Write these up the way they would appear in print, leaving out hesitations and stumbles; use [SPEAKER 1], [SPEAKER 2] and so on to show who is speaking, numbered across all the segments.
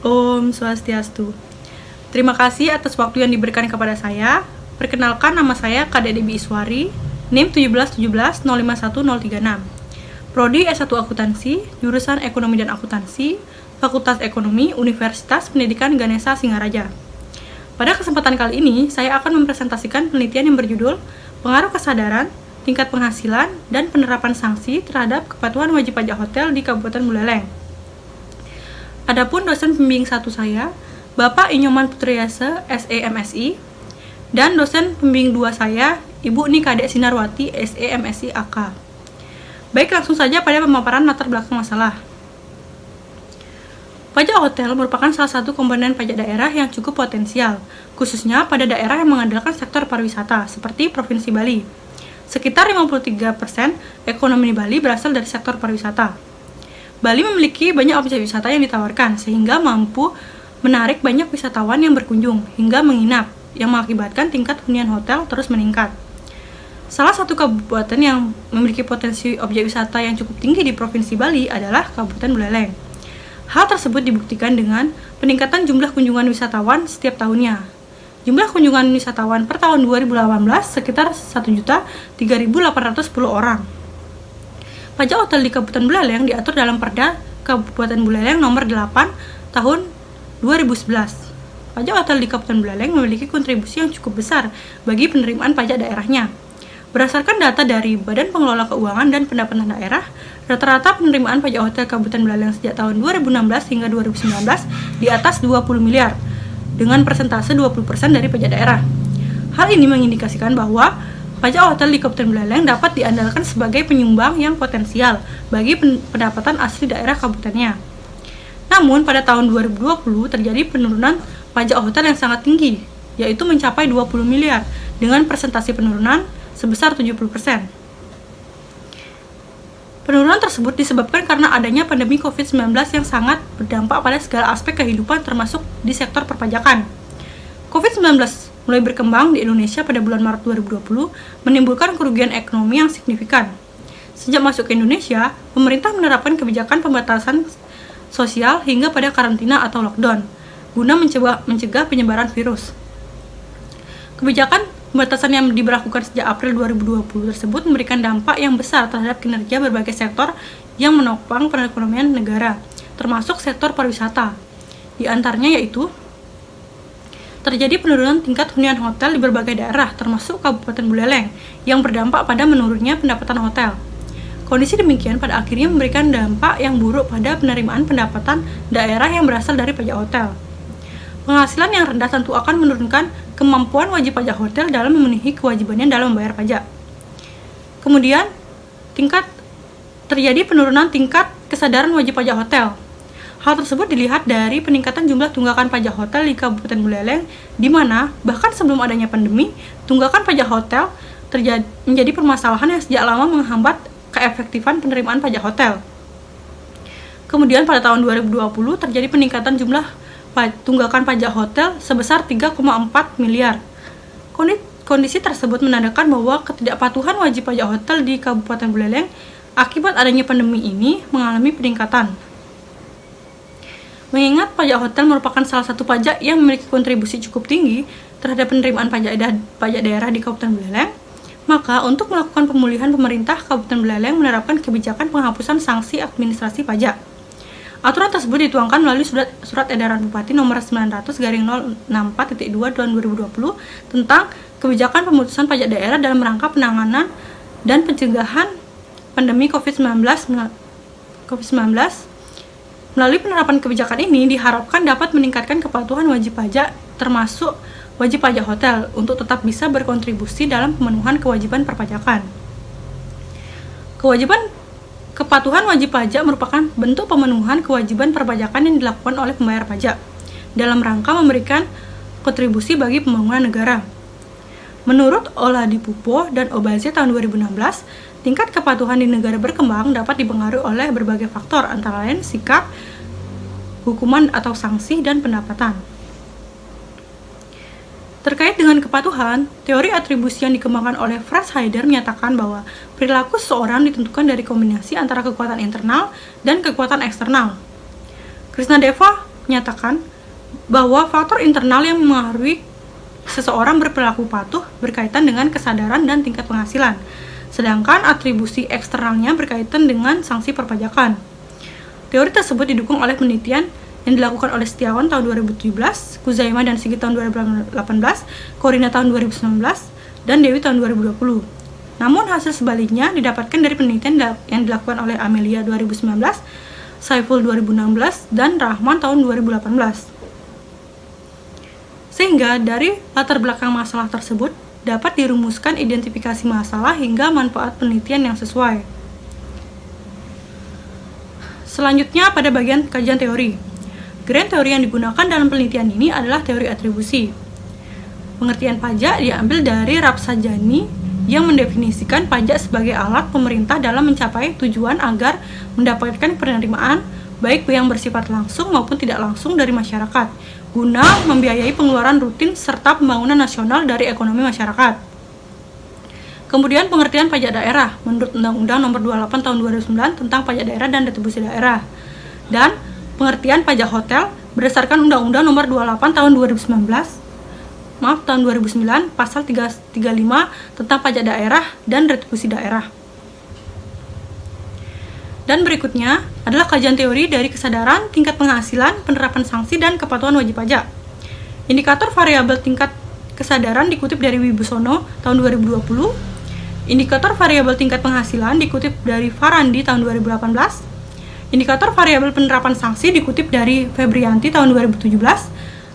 [SPEAKER 1] Om Swastiastu. Terima kasih atas waktu yang diberikan kepada saya. Perkenalkan, nama saya Kak Debbie Iswari, NIM 171705136. Prodi S1 Akuntansi, jurusan Ekonomi dan Akuntansi, Fakultas Ekonomi, Universitas Pendidikan Ganesha Singaraja. Pada kesempatan kali ini, saya akan mempresentasikan penelitian yang berjudul Pengaruh Kesadaran, Tingkat Penghasilan, dan Penerapan Sanksi terhadap Kepatuhan Wajib Pajak Hotel di Kabupaten Buleleng. Adapun dosen pembimbing satu saya, Bapak Inyoman Putriasa, SE MSI, dan dosen pembimbing 2 saya, Ibu Nikade Sinarwati, SE MSI AK. Baik, langsung saja pada pemaparan latar belakang masalah. Pajak hotel merupakan salah satu komponen pajak daerah yang cukup potensial, khususnya pada daerah yang mengandalkan sektor pariwisata, seperti Provinsi Bali. Sekitar 53% ekonomi Bali berasal dari sektor pariwisata. Bali memiliki banyak objek wisata yang ditawarkan, sehingga mampu menarik banyak wisatawan yang berkunjung hingga menginap, yang mengakibatkan tingkat hunian hotel terus meningkat. Salah satu kabupaten yang memiliki potensi objek wisata yang cukup tinggi di Provinsi Bali adalah Kabupaten Buleleng. Hal tersebut dibuktikan dengan peningkatan jumlah kunjungan wisatawan setiap tahunnya. Jumlah kunjungan wisatawan per tahun 2018 sekitar 1.003.810 orang. Pajak hotel di Kabupaten Buleleng diatur dalam Perda Kabupaten Buleleng nomor 8 tahun 2011. Pajak hotel di Kabupaten Buleleng memiliki kontribusi yang cukup besar bagi penerimaan pajak daerahnya. Berdasarkan data dari Badan Pengelola Keuangan dan Pendapatan Daerah, rata-rata penerimaan pajak hotel Kabupaten Buleleng sejak tahun 2016 hingga 2019 di atas 20 miliar, dengan persentase 20% dari pajak daerah. Hal ini mengindikasikan bahwa pajak hotel di Kabupaten Buleleng dapat diandalkan sebagai penyumbang yang potensial bagi pendapatan asli daerah kabupatennya. Namun, pada tahun 2020 terjadi penurunan pajak hotel yang sangat tinggi, yaitu mencapai 20 miliar dengan persentase penurunan sebesar 70%. Penurunan tersebut disebabkan karena adanya pandemi COVID-19 yang sangat berdampak pada segala aspek kehidupan termasuk di sektor perpajakan. COVID-19 mulai berkembang di Indonesia pada bulan Maret 2020, menimbulkan kerugian ekonomi yang signifikan. Sejak masuk ke Indonesia, pemerintah menerapkan kebijakan pembatasan sosial hingga pada karantina atau lockdown, guna mencegah penyebaran virus. Kebijakan pembatasan yang diberlakukan sejak April 2020 tersebut memberikan dampak yang besar terhadap kinerja berbagai sektor yang menopang perekonomian negara, termasuk sektor pariwisata. Di antaranya yaitu terjadi penurunan tingkat hunian hotel di berbagai daerah, termasuk Kabupaten Buleleng, yang berdampak pada menurunnya pendapatan hotel. Kondisi demikian pada akhirnya memberikan dampak yang buruk pada penerimaan pendapatan daerah yang berasal dari pajak hotel. Penghasilan yang rendah tentu akan menurunkan kemampuan wajib pajak hotel dalam memenuhi kewajibannya dalam membayar pajak. Kemudian, terjadi penurunan tingkat kesadaran wajib pajak hotel. Hal tersebut dilihat dari peningkatan jumlah tunggakan pajak hotel di Kabupaten Buleleng, di mana bahkan sebelum adanya pandemi, tunggakan pajak hotel menjadi permasalahan yang sejak lama menghambat keefektifan penerimaan pajak hotel. Kemudian pada tahun 2020 terjadi peningkatan jumlah tunggakan pajak hotel sebesar 3,4 miliar. Kondisi tersebut menandakan bahwa ketidakpatuhan wajib pajak hotel di Kabupaten Buleleng akibat adanya pandemi ini mengalami peningkatan. Mengingat pajak hotel merupakan salah satu pajak yang memiliki kontribusi cukup tinggi terhadap penerimaan pajak daerah di Kabupaten Buleleng, maka untuk melakukan pemulihan, pemerintah Kabupaten Buleleng menerapkan kebijakan penghapusan sanksi administrasi pajak. Aturan tersebut dituangkan melalui surat edaran Bupati nomor 900/064.2 tahun 2020 tentang kebijakan pemutusan pajak daerah dalam rangka penanganan dan pencegahan pandemi COVID-19. Melalui penerapan kebijakan ini diharapkan dapat meningkatkan kepatuhan wajib pajak, termasuk wajib pajak hotel, untuk tetap bisa berkontribusi dalam pemenuhan kewajiban perpajakan. Kepatuhan wajib pajak merupakan bentuk pemenuhan kewajiban perpajakan yang dilakukan oleh pembayar pajak dalam rangka memberikan kontribusi bagi pembangunan negara. Menurut Oladipupo dan Obaze tahun 2016, tingkat kepatuhan di negara berkembang dapat dipengaruhi oleh berbagai faktor, antara lain sikap, hukuman atau sanksi, dan pendapatan. Terkait dengan kepatuhan, teori atribusi yang dikembangkan oleh Franz Haider menyatakan bahwa perilaku seseorang ditentukan dari kombinasi antara kekuatan internal dan kekuatan eksternal. Krishnadeva menyatakan bahwa faktor internal yang mempengaruhi seseorang berperilaku patuh berkaitan dengan kesadaran dan tingkat penghasilan, sedangkan atribusi eksternalnya berkaitan dengan sanksi perpajakan. Teori tersebut didukung oleh penelitian yang dilakukan oleh Setiawan tahun 2017, Kuzaima dan Sigit tahun 2018, Corina tahun 2019, dan Dewi tahun 2020. Namun hasil sebaliknya didapatkan dari penelitian yang dilakukan oleh Amelia 2019, Saiful 2016, dan Rahman tahun 2018. Sehingga dari latar belakang masalah tersebut dapat dirumuskan identifikasi masalah hingga manfaat penelitian yang sesuai. Selanjutnya pada bagian kajian teori. Grand teori yang digunakan dalam penelitian ini adalah teori atribusi. Pengertian pajak diambil dari Rafsanjani yang mendefinisikan pajak sebagai alat pemerintah dalam mencapai tujuan agar mendapatkan penerimaan baik yang bersifat langsung maupun tidak langsung dari masyarakat, guna membiayai pengeluaran rutin serta pembangunan nasional dari ekonomi masyarakat. Kemudian pengertian pajak daerah menurut Undang-Undang Nomor 28 Tahun 2009 tentang pajak daerah dan retribusi daerah. Dan pengertian pajak hotel berdasarkan Undang-Undang Nomor 28 Tahun 2009 Pasal 335 tentang pajak daerah dan retribusi daerah. Dan berikutnya adalah kajian teori dari kesadaran, tingkat penghasilan, penerapan sanksi, dan kepatuhan wajib pajak. Indikator variabel tingkat kesadaran dikutip dari Wibisono tahun 2020. Indikator variabel tingkat penghasilan dikutip dari Farandi tahun 2018. Indikator variabel penerapan sanksi dikutip dari Febrianti tahun 2017.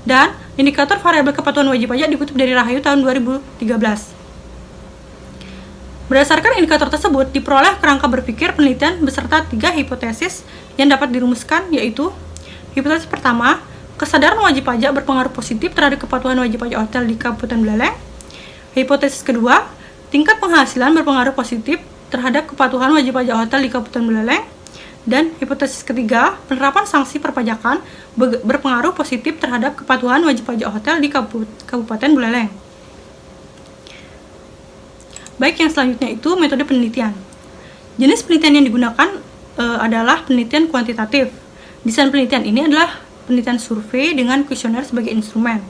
[SPEAKER 1] Dan indikator variabel kepatuhan wajib pajak dikutip dari Rahayu tahun 2013. Berdasarkan indikator tersebut, diperoleh kerangka berpikir penelitian beserta 3 hipotesis yang dapat dirumuskan, yaitu hipotesis pertama, kesadaran wajib pajak berpengaruh positif terhadap kepatuhan wajib pajak hotel di Kabupaten Buleleng. Hipotesis kedua, tingkat penghasilan berpengaruh positif terhadap kepatuhan wajib pajak hotel di Kabupaten Buleleng. Dan hipotesis ketiga, penerapan sanksi perpajakan berpengaruh positif terhadap kepatuhan wajib pajak hotel di Kabupaten Buleleng. Baik, yang selanjutnya itu metode penelitian. Jenis penelitian yang digunakan adalah penelitian kuantitatif. Desain penelitian ini adalah penelitian survei dengan kuesioner sebagai instrumen.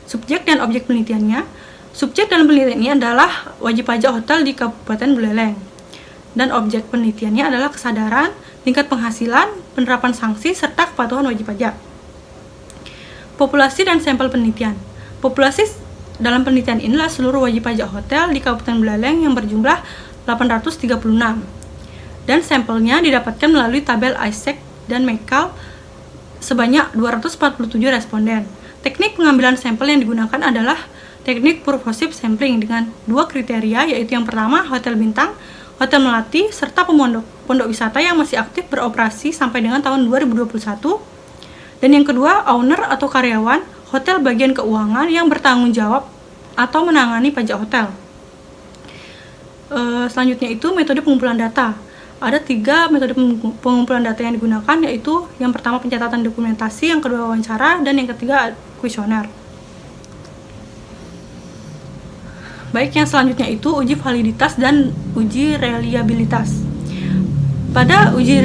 [SPEAKER 1] Subjek dan objek penelitiannya. Subjek dalam penelitian ini adalah wajib pajak hotel di Kabupaten Buleleng. Dan objek penelitiannya adalah kesadaran, tingkat penghasilan, penerapan sanksi, serta kepatuhan wajib pajak. Populasi dan sampel penelitian. Populasi dalam penelitian inilah seluruh wajib pajak hotel di Kabupaten Buleleng yang berjumlah 836. Dan sampelnya didapatkan melalui tabel ISEC dan MECAL sebanyak 247 responden. Teknik pengambilan sampel yang digunakan adalah teknik purposive sampling dengan 2 kriteria, yaitu yang pertama hotel bintang, hotel melati, serta pondok wisata yang masih aktif beroperasi sampai dengan tahun 2021. Dan yang kedua, owner atau karyawan hotel bagian keuangan yang bertanggung jawab atau menangani pajak hotel. Selanjutnya itu metode pengumpulan data. Ada 3 metode pengumpulan data yang digunakan, yaitu yang pertama pencatatan dokumentasi, yang kedua wawancara, dan yang ketiga kuesioner. Baik, yang selanjutnya itu uji validitas dan uji reliabilitas. Pada uji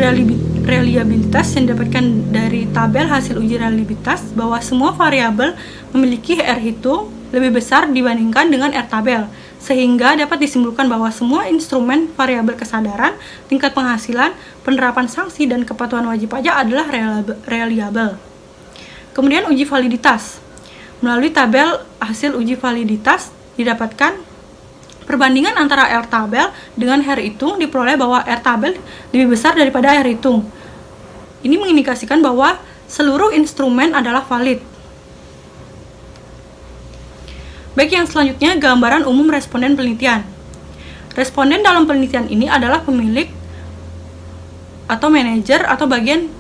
[SPEAKER 1] reliabilitas yang didapatkan dari tabel hasil uji reliabilitas bahwa semua variabel memiliki R hitung lebih besar dibandingkan dengan R tabel, sehingga dapat disimpulkan bahwa semua instrumen variabel kesadaran, tingkat penghasilan, penerapan sanksi, dan kepatuhan wajib pajak adalah reliable. Kemudian uji validitas. Melalui tabel hasil uji validitas didapatkan perbandingan antara R tabel dengan R hitung, diperoleh bahwa R tabel lebih besar daripada R hitung. Ini mengindikasikan bahwa seluruh instrumen adalah valid. Baik, yang selanjutnya gambaran umum responden penelitian. Responden dalam penelitian ini adalah pemilik atau manajer atau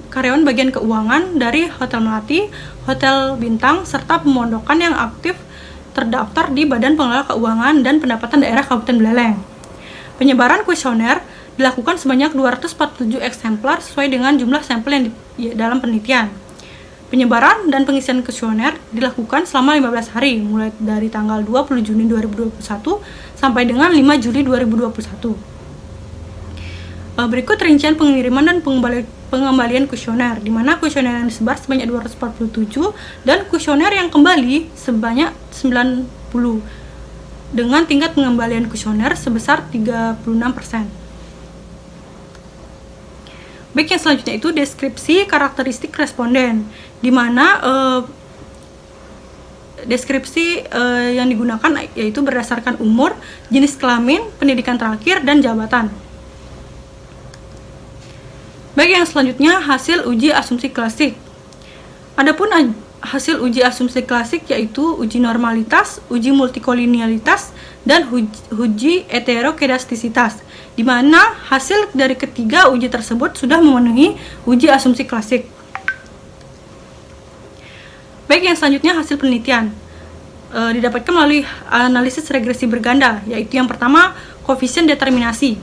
[SPEAKER 1] karyawan bagian keuangan dari Hotel Melati, Hotel Bintang, serta pemondokan yang aktif terdaftar di Badan Pengelola Keuangan dan Pendapatan Daerah Kabupaten Buleleng. Penyebaran kuesioner dilakukan sebanyak 247 eksemplar sesuai dengan jumlah sampel yang dalam penelitian. Penyebaran dan pengisian kuesioner dilakukan selama 15 hari, mulai dari tanggal 20 Juni 2021 sampai dengan 5 Juli 2021. Berikut rincian pengiriman dan pengembalian kuesioner, di mana kuesioner yang disebar sebanyak 247 dan kuesioner yang kembali sebanyak 90 dengan tingkat pengembalian kuesioner sebesar 36%. Baik, yang selanjutnya itu deskripsi karakteristik responden, di mana deskripsi yang digunakan yaitu berdasarkan umur, jenis kelamin, pendidikan terakhir, dan jabatan. Baik, yang selanjutnya hasil uji asumsi klasik. Adapun hasil uji asumsi klasik yaitu uji normalitas, uji multikolinealitas, dan uji heterokedastisitas, di mana hasil dari ketiga uji tersebut sudah memenuhi uji asumsi klasik. Baik, yang selanjutnya hasil penelitian didapatkan melalui analisis regresi berganda, yaitu yang pertama koefisien determinasi.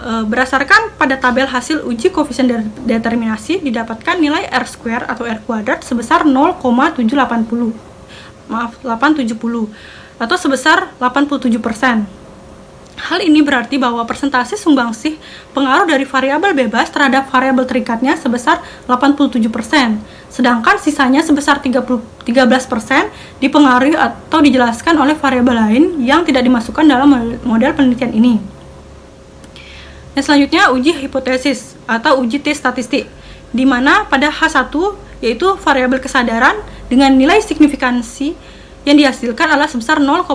[SPEAKER 1] Berdasarkan pada tabel hasil uji koefisien determinasi didapatkan nilai R square atau R kuadrat sebesar 0,770 atau sebesar 87%. Hal ini berarti bahwa persentase sumbangsih pengaruh dari variabel bebas terhadap variabel terikatnya sebesar 87%, sedangkan sisanya sebesar 13% dipengaruhi atau dijelaskan oleh variabel lain yang tidak dimasukkan dalam model penelitian ini. Yang selanjutnya uji hipotesis atau uji T statistik, di mana pada H1 yaitu variabel kesadaran dengan nilai signifikansi yang dihasilkan adalah sebesar 0,000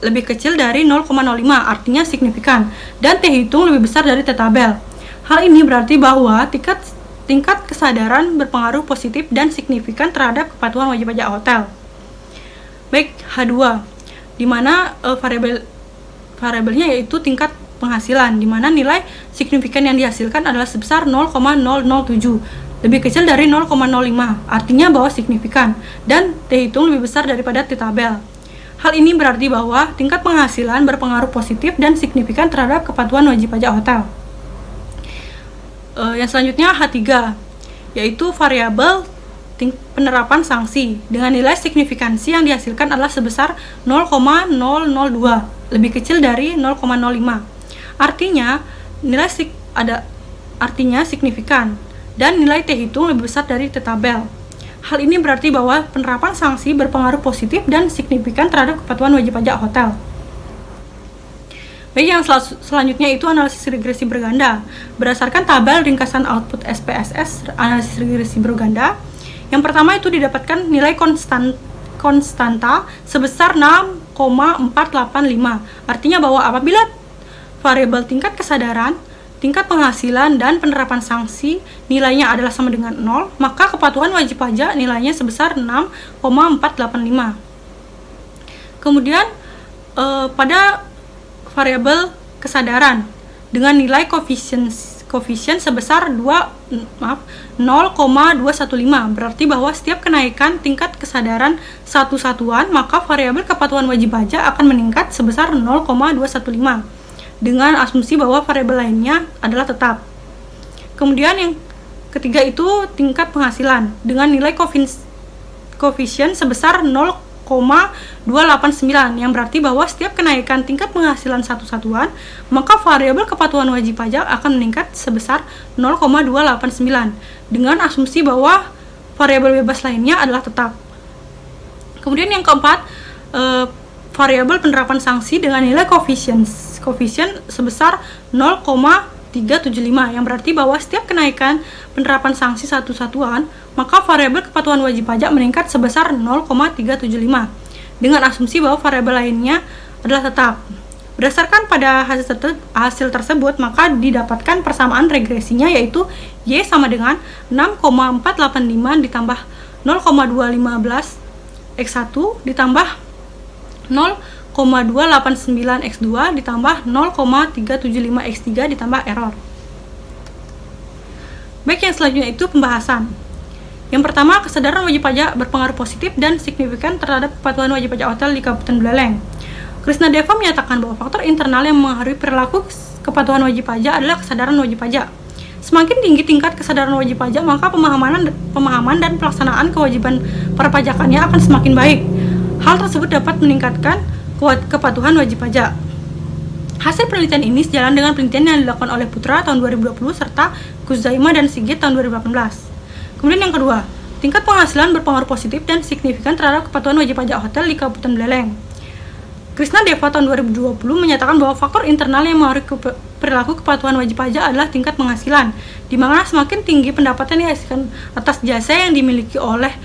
[SPEAKER 1] lebih kecil dari 0,05, artinya signifikan, dan T hitung lebih besar dari T tabel. Hal ini berarti bahwa tingkat kesadaran berpengaruh positif dan signifikan terhadap kepatuhan wajib pajak hotel. Baik, H2, di mana variabelnya yaitu tingkat penghasilan, di mana nilai signifikan yang dihasilkan adalah sebesar 0,007, lebih kecil dari 0,05, artinya bahwa signifikan, dan T hitung lebih besar daripada T tabel. Hal ini berarti bahwa tingkat penghasilan berpengaruh positif dan signifikan terhadap kepatuhan wajib pajak hotel. Yang selanjutnya H3, yaitu variabel penerapan sanksi dengan nilai signifikansi yang dihasilkan adalah sebesar 0,002, lebih kecil dari 0,05. Artinya artinya signifikan, dan nilai T hitung lebih besar dari T tabel. Hal ini berarti bahwa penerapan sanksi berpengaruh positif dan signifikan terhadap kepatuhan wajib pajak hotel. Baik, yang selanjutnya itu analisis regresi berganda. Berdasarkan tabel ringkasan output SPSS analisis regresi berganda, yang pertama itu didapatkan nilai konstanta sebesar 6,485. Artinya bahwa apabila variabel tingkat kesadaran, tingkat penghasilan, dan penerapan sanksi nilainya adalah sama dengan 0, maka kepatuhan wajib pajak nilainya sebesar 6,485. Kemudian pada variabel kesadaran dengan nilai koefisien sebesar 0,215, berarti bahwa setiap kenaikan tingkat kesadaran satu satuan, maka variabel kepatuhan wajib pajak akan meningkat sebesar 0,215 dengan asumsi bahwa variabel lainnya adalah tetap. Kemudian yang ketiga itu tingkat penghasilan dengan nilai koefisien sebesar 0,289, yang berarti bahwa setiap kenaikan tingkat penghasilan satu satuan, maka variabel kepatuhan wajib pajak akan meningkat sebesar 0,289 dengan asumsi bahwa variabel bebas lainnya adalah tetap. Kemudian yang keempat, variabel penerapan sanksi dengan nilai koefisien sebesar 0,375, yang berarti bahwa setiap kenaikan penerapan sanksi satu satuan, maka variabel kepatuhan wajib pajak meningkat sebesar 0,375 dengan asumsi bahwa variabel lainnya adalah tetap. Berdasarkan pada hasil tersebut, maka didapatkan persamaan regresinya yaitu Y sama dengan 6,485 ditambah 0,215 X1 ditambah 0,289 X2 ditambah 0,375 X3 ditambah error. Baik, yang selanjutnya itu pembahasan. Yang pertama, kesadaran wajib pajak berpengaruh positif dan signifikan terhadap kepatuhan wajib pajak hotel di Kabupaten Buleleng. Krisnadeva menyatakan bahwa faktor internal yang mempengaruhi perilaku kepatuhan wajib pajak adalah kesadaran wajib pajak. Semakin tinggi tingkat kesadaran wajib pajak, maka pemahaman dan pelaksanaan kewajiban perpajakannya akan semakin baik. Hal tersebut dapat meningkatkan kepatuhan wajib pajak. Hasil penelitian ini sejalan dengan penelitian yang dilakukan oleh Putra tahun 2020 serta Kuzaima dan Sigit tahun 2018. Kemudian yang kedua, tingkat penghasilan berpengaruh positif dan signifikan terhadap kepatuhan wajib pajak hotel di Kabupaten Buleleng. Krisna Deva tahun 2020 menyatakan bahwa faktor internal yang mempengaruhi perilaku kepatuhan wajib pajak adalah tingkat penghasilan, di mana semakin tinggi pendapatan yang dihasilkan atas jasa yang dimiliki oleh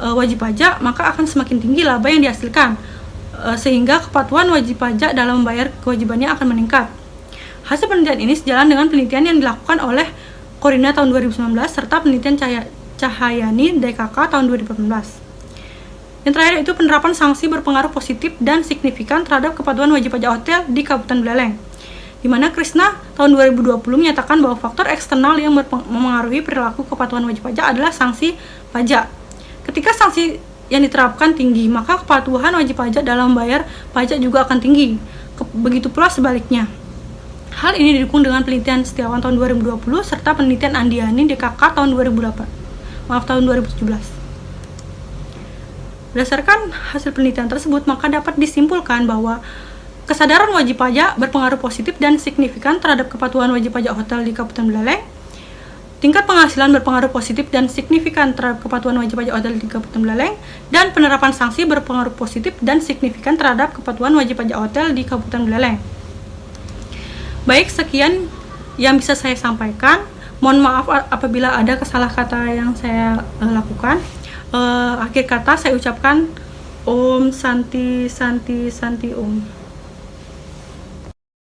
[SPEAKER 1] wajib pajak, maka akan semakin tinggi laba yang dihasilkan, sehingga kepatuhan wajib pajak dalam membayar kewajibannya akan meningkat. Hasil penelitian ini sejalan dengan penelitian yang dilakukan oleh Korina tahun 2019 serta penelitian Cahayani DKK tahun 2018. Yang terakhir itu penerapan sanksi berpengaruh positif dan signifikan terhadap kepatuhan wajib pajak hotel di Kabupaten Buleleng, di mana Krisna tahun 2020 menyatakan bahwa faktor eksternal yang mempengaruhi perilaku kepatuhan wajib pajak adalah sanksi pajak. Ketika sanksi yang diterapkan tinggi, maka kepatuhan wajib pajak dalam membayar pajak juga akan tinggi. Begitu pula sebaliknya. Hal ini didukung dengan penelitian Setiawan tahun 2020 serta penelitian Andiani DKK tahun 2017. Berdasarkan hasil penelitian tersebut, maka dapat disimpulkan bahwa kesadaran wajib pajak berpengaruh positif dan signifikan terhadap kepatuhan wajib pajak hotel di Kabupaten Buleleng. Tingkat penghasilan berpengaruh positif dan signifikan terhadap kepatuhan wajib pajak hotel di Kabupaten Buleleng, dan penerapan sanksi berpengaruh positif dan signifikan terhadap kepatuhan wajib pajak hotel di Kabupaten Buleleng. Baik, sekian yang bisa saya sampaikan. Mohon maaf apabila ada salah kata yang saya lakukan. Akhir kata saya ucapkan Om Santi Santi Santi Om.